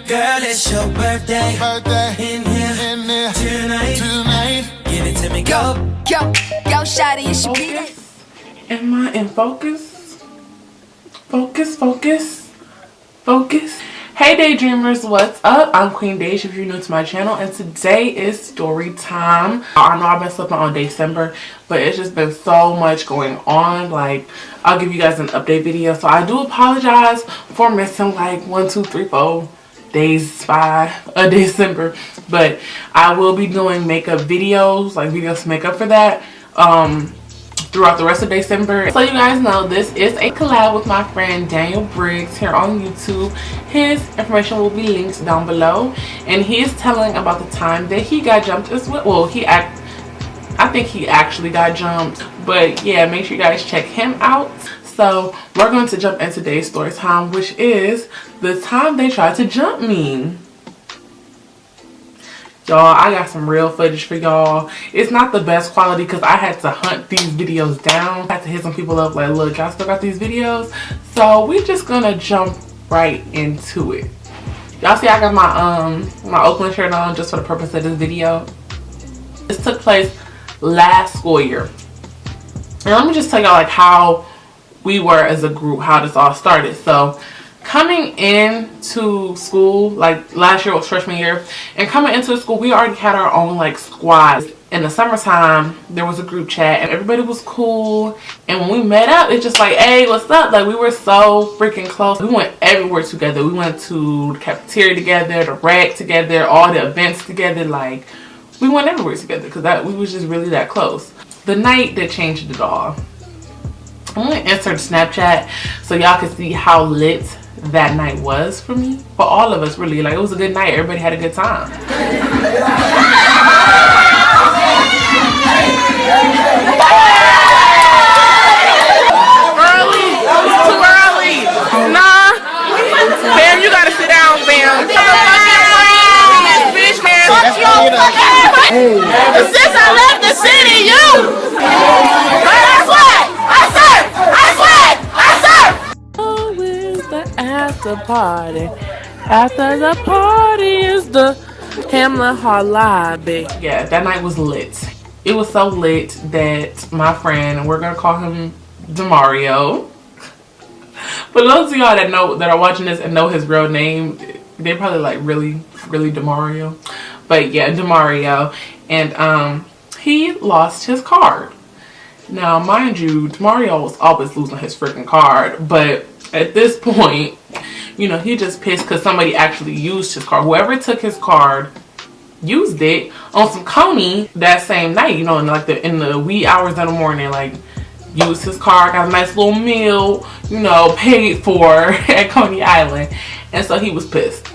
Girl, it's your birthday. In here tonight. Give it to me, go. Go, shawty, it's your Focus. Am I in focus? Focus. Hey daydreamers, what's up? I'm Queen Daijae if you're new to my channel, and today is story time. I know I've been slipping on December, but it's just been so much going on. Like, I'll give you guys an update video, so I do apologize for missing like 1, 2, 3, 4 days by December, but I will be doing makeup videos, like videos to make up for that throughout the rest of December. So you guys know this is a collab with my friend Briggs here on YouTube. His information will be linked down below, and he is telling about the time that he got jumped as well. Well, I think he actually got jumped, but yeah, make sure you guys check him out. So we're going to jump into today's story time, which is the time they tried to jump me. Y'all, I got some real footage for y'all. It's not the best quality because I had to hunt these videos down. I had to hit some people up like, look, y'all still got these videos? So we're just gonna jump right into it. Y'all see I got my Oakland shirt on just for the purpose of this video. This took place last school year. And let me just tell y'all like how we were as a group, how this all started. So coming into school, like last year was freshman year, and coming into the school, we already had our own like squads. In the summertime, there was a group chat and everybody was cool. And when we met up, it's just like, hey, what's up? Like, we were so freaking close. We went everywhere together. We went to the cafeteria together, the rec together, all the events together. Like, we went everywhere together because we was just really that close. The night that changed it all, I'm gonna insert Snapchat so y'all can see how lit that night was for me, for all of us really. Like, it was a good night. Everybody had a good time. Early? Too early. Nah. Bam, you gotta sit down, Bam. Bitch, man. Fuck your fucking since I left the city, you. That's what I said. Always the after party. After the party is the Hamlin Hall lobby. Yeah, that night was lit. It was so lit that my friend, we're gonna call him Demario. For those of y'all that are watching this and know his real name, they're probably like, really Demario? But yeah, Demario. And he lost his card. Now, mind you, Demario was always losing his freaking card, but at this point, you know, he just pissed because somebody actually used his card. Whoever took his card used it on some Coney that same night, you know, in the wee hours of the morning. Like, used his card, got a nice little meal, you know, paid for at Coney Island, and so he was pissed.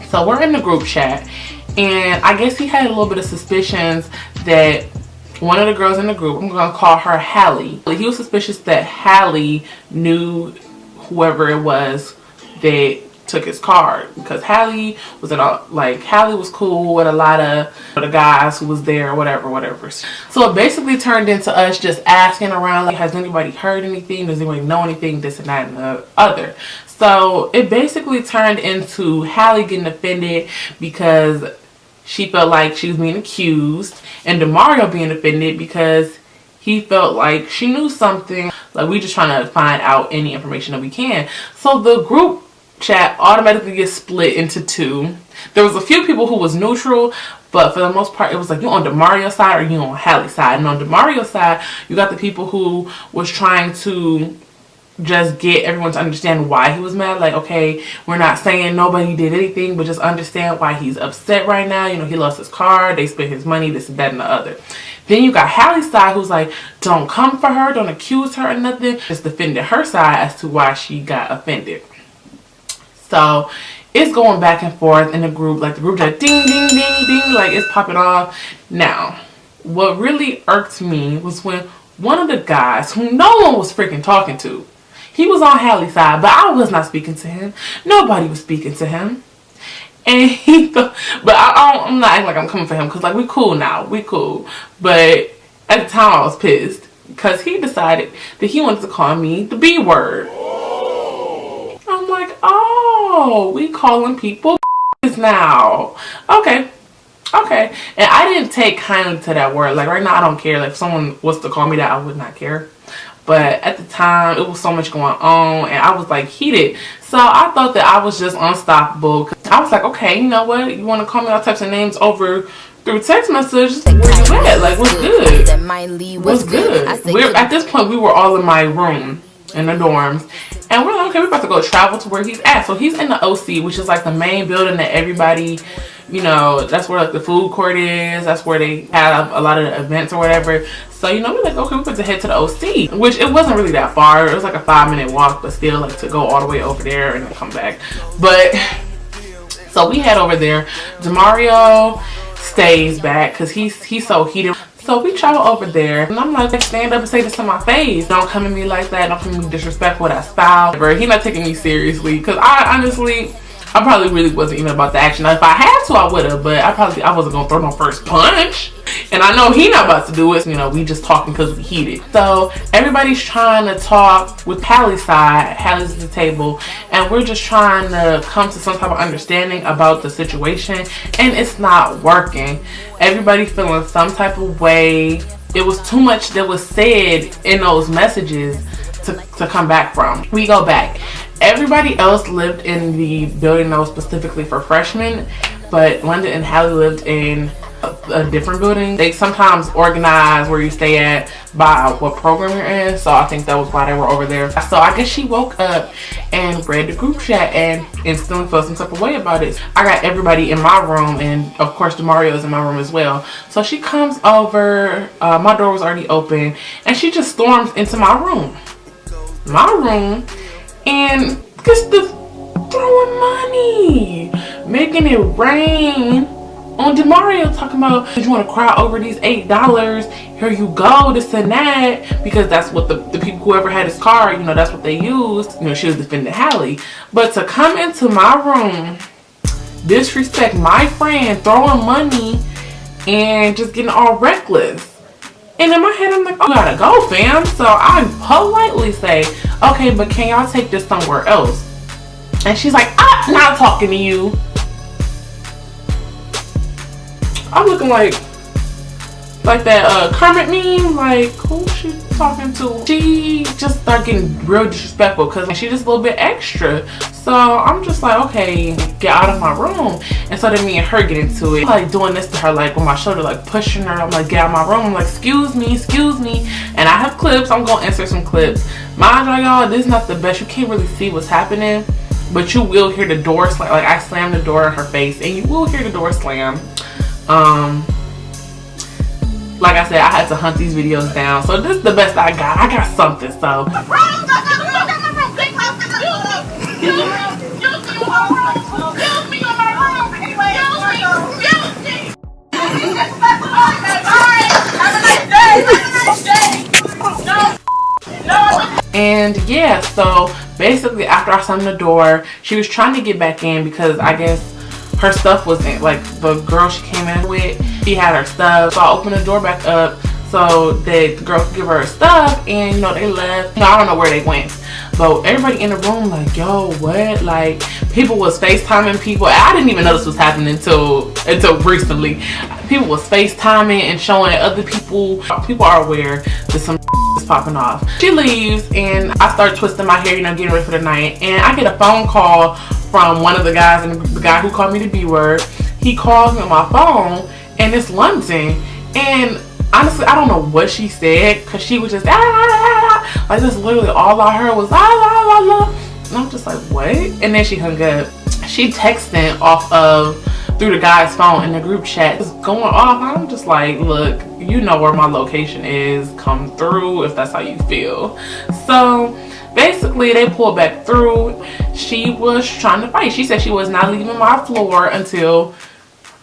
So we're in the group chat, and I guess he had a little bit of suspicions that one of the girls in the group, I'm gonna call her Hallie, he was suspicious that Hallie knew whoever it was that took his card, because Hallie was Hallie was cool with a lot of the guys who was there, whatever. So it basically turned into us just asking around, like, has anybody heard anything? Does anybody know anything? This and that and the other. So it basically turned into Hallie getting offended because she felt like she was being accused, and Demario being offended because he felt like she knew something. Like, we just trying to find out any information that we can. So the group chat automatically gets split into two. There was a few people who was neutral, but for the most part, it was like, you on Demario's side or you on Hallie's side. And on Demario's side, you got the people who was trying to just get everyone to understand why he was mad. Like, okay, we're not saying nobody did anything, but just understand why he's upset right now. You know, he lost his car, they spent his money, this and that and the other. Then you got Hallie's side, who's like, don't come for her, don't accuse her or nothing. Just defended her side as to why she got offended. So it's going back and forth in the group, like the group chat, ding, ding, ding, ding, like it's popping off. Now, what really irked me was when one of the guys, who no one was freaking talking to, he was on Hallie's side, but I was not speaking to him. Nobody was speaking to him. And he thought, but I'm not acting like I'm coming for him, because like, we cool now, we cool. But at the time I was pissed because he decided that he wanted to call me the B word. I'm like, oh, oh, we calling people now. Okay. Okay. And I didn't take kindly to that word. Like right now I don't care. Like if someone was to call me that, I would not care. But at the time it was so much going on and I was like heated. So I thought that I was just unstoppable. I was like, okay, you know what? You want to call me all types of names over through text messages? Where you at? Like, what's good? What's good? At this point we were all in my room in the dorms. And we're like, okay, we're about to go travel to where he's at. So he's in the OC, which is like the main building that everybody, you know, that's where like the food court is. That's where they have a lot of the events or whatever. So, you know, we're like, okay, we're about to head to the OC, which it wasn't really that far. It was like a 5-minute walk, but still like to go all the way over there and then come back. But so we head over there. Demario stays back because he's so heated. So we travel over there and I'm like, stand up and say this to my face. Don't come at me like that. Don't come at me disrespectful. That style. He's not taking me seriously because I probably really wasn't even about the action. If I had to, I would have, but I wasn't gonna throw no first punch. And I know he not about to do it. You know, we just talking because we heated. So everybody's trying to talk with Hallie's side. Hallie's at the table, and we're just trying to come to some type of understanding about the situation, and it's not working. Everybody feeling some type of way. It was too much that was said in those messages to come back from. We go back. Everybody else lived in the building that was specifically for freshmen, but Linda and Hallie lived in a different building. They sometimes organize where you stay at by what program you're in, so I think that was why they were over there. So I guess she woke up and read the group chat and instantly felt some type of way about it. I got everybody in my room, and of course Demario's in my room as well. So she comes over, my door was already open, and she just storms into my room and just throwing money, making it rain on Demario, talking about, did you want to cry over these $8? Here you go, this and that, because that's what the people, whoever had his car, you know, that's what they used. You know, she was defending Hallie. But to come into my room, disrespect my friend, throwing money, and just getting all reckless. And in my head, I'm like, oh, you gotta go, fam. So I politely say, okay, but can y'all take this somewhere else? And she's like, I'm not talking to you. I'm looking like that Kermit meme, like, who's she talking to? She just started getting real disrespectful because she's just a little bit extra. So I'm just like, okay, get out of my room. And so then me and her get into it. I'm like doing this to her, like with my shoulder, like pushing her. I'm like, get out of my room. I'm like, excuse me. And I have clips. I'm gonna insert some clips. Mind you, y'all, this is not the best. You can't really see what's happening, but you will hear the door slam. Like I slammed the door in her face, and you will hear the door slam. Like I said, I had to hunt these videos down, so this is the best I got. I got something, so and yeah, so basically after I slammed the door, she was trying to get back in because I guess her stuff was in, like the girl she came in with, she had her stuff. So I opened the door back up so that the girl could give her her stuff, and you know, they left. You know, I don't know where they went, but everybody in the room like, yo, what? Like, people was FaceTiming people. I didn't even know this was happening until recently. People was FaceTiming and showing other people. People are aware that some is popping off. She leaves, and I start twisting my hair, you know, getting ready for the night, and I get a phone call from one of the guys, and the guy who called me the B word. He calls me on my phone, and it's London. And honestly, I don't know what she said, because she was just like, this literally all I heard was and I'm just like, what? And then she hung up. She texting off of through the guy's phone in the group chat, just going off. I'm just like, look, you know where my location is, come through if that's how you feel. So basically they pulled back through. She was trying to fight. She said she was not leaving my floor until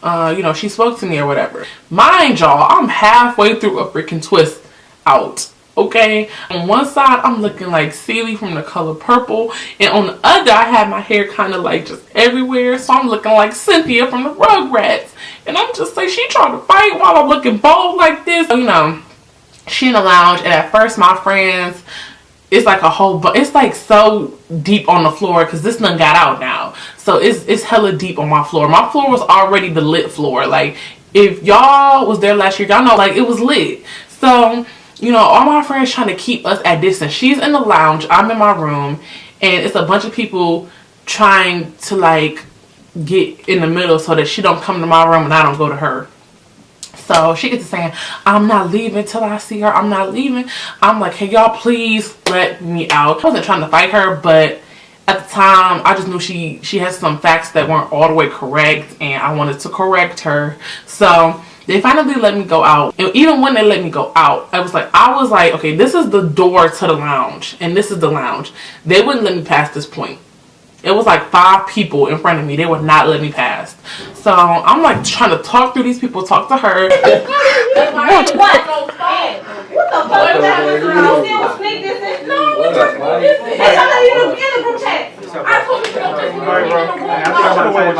you know, she spoke to me or whatever. Mind y'all, I'm halfway through a freaking twist out. Okay, on one side I'm looking like Celie from The Color Purple, and on the other I had my hair kind of like just everywhere, so I'm looking like Cynthia from the Rugrats. And I'm just like, she trying to fight while I'm looking bold like this. You know, she in the lounge, and at first my friends, it's like a whole, but it's like so deep on the floor because this done got out now. So it's hella deep on my floor. My floor was already the lit floor. Like, if y'all was there last year, y'all know, like, it was lit. So, you know, all my friends trying to keep us at distance. She's in the lounge, I'm in my room, and it's a bunch of people trying to, like, get in the middle so that she don't come to my room and I don't go to her. So she gets to saying, I'm not leaving till I see her. I'm not leaving. I'm like, hey, y'all, please let me out. I wasn't trying to fight her, but at the time, I just knew she has some facts that weren't all the way correct, and I wanted to correct her. So they finally let me go out. And even when they let me go out, I was like, okay, this is the door to the lounge, and this is the lounge. They wouldn't let me pass this point. It was like 5 people in front of me. They would not let me pass. So I'm like trying to talk through these people, talk to her. What the fuck? You still sneak this in? No, it's something you was in the group chat. I told you to go in the room. Where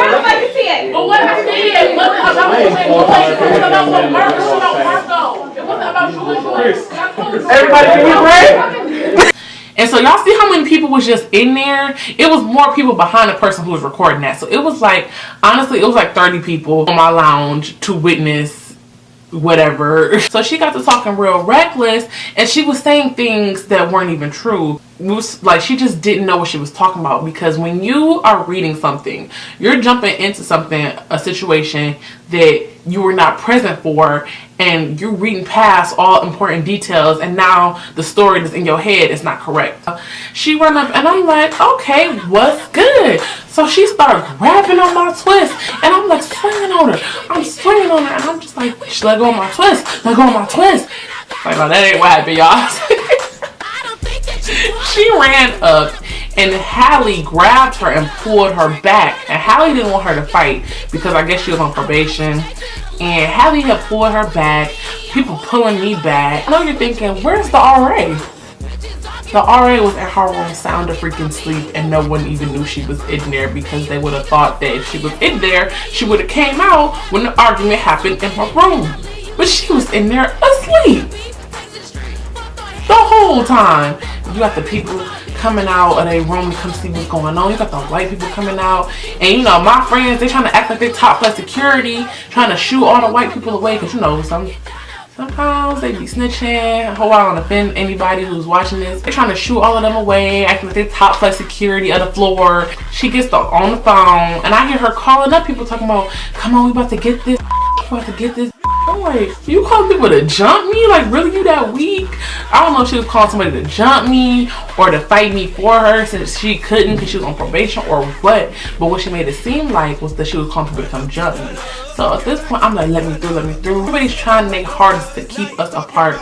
the fuck you see it? But what I said wasn't about it wasn't about no murder, it wasn't about Jewish. Everybody can you pray? And so y'all see how many people was just in there? It was more people behind the person who was recording that. So it was like, honestly, it was like 30 people on my lounge to witness whatever. So she got to talking real reckless, and she was saying things that weren't even true. It was like she just didn't know what she was talking about, because when you are reading something, you're jumping into something, a situation that you were not present for, and you're reading past all important details, and now the story that's in your head is not correct. She ran up and I'm like, okay, what's good? So she started grabbing on my twist, and I'm like swinging on her. I'm swinging on her, and I'm just like, let go of my twist, let go of my twist. Like, no, that ain't what happened, y'all. She ran up, and Hallie grabbed her and pulled her back. And Hallie didn't want her to fight because I guess she was on probation. And Hallie had pulled her back, people pulling me back. I know you're thinking, where's the RA? The RA was in her room sound of freaking sleep, and no one even knew she was in there, because they would have thought that if she was in there, she would have came out when the argument happened in her room. But she was in there asleep the whole time. You got the people coming out of their room to come see what's going on. You got the white people coming out, and you know, my friends, they trying to act like they top class security, trying to shoo all the white people away, because you know, sometimes they be snitching. I hope I don't offend anybody who's watching this. They're trying to shoo all of them away, acting like they top class security of the floor. She gets on the phone, and I hear her calling up people talking about, come on, we about to get this, we about to get this. I'm like, you calling people to jump me? Like, really, you that weak? I don't know if she was calling somebody to jump me or to fight me for her since she couldn't because she was on probation or what. But what she made it seem like was that she was calling people to come jump me. So at this point, I'm like, let me through, let me through. Everybody's trying to make hardest to keep us apart.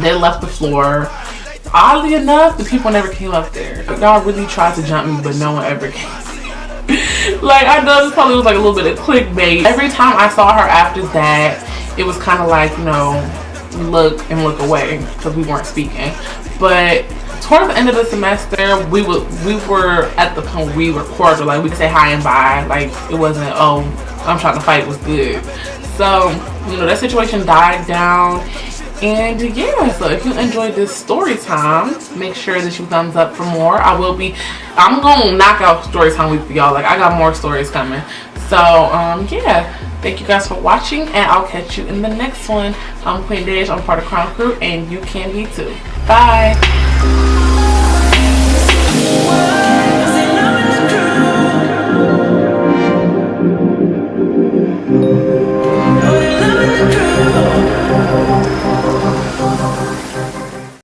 They left the floor. Oddly enough, the people never came up there. Y'all really tried to jump me, but no one ever came. Like, I know this probably was like a little bit of clickbait. Every time I saw her after that, it was kind of like, you know, look and look away because we weren't speaking. But towards the end of the semester, we were at the point we were cordial. Like, we could say hi and bye. Like, it wasn't, oh, I'm trying to fight, it was good. So, you know, that situation died down. And yeah, so if you enjoyed this story time, make sure that you thumbs up for more. I'm gonna knock out story time week for y'all. Like, I got more stories coming. So yeah, thank you guys for watching, and I'll catch you in the next one. I'm Queen Daijae, I'm part of Crown Crew, and you can be too. Bye.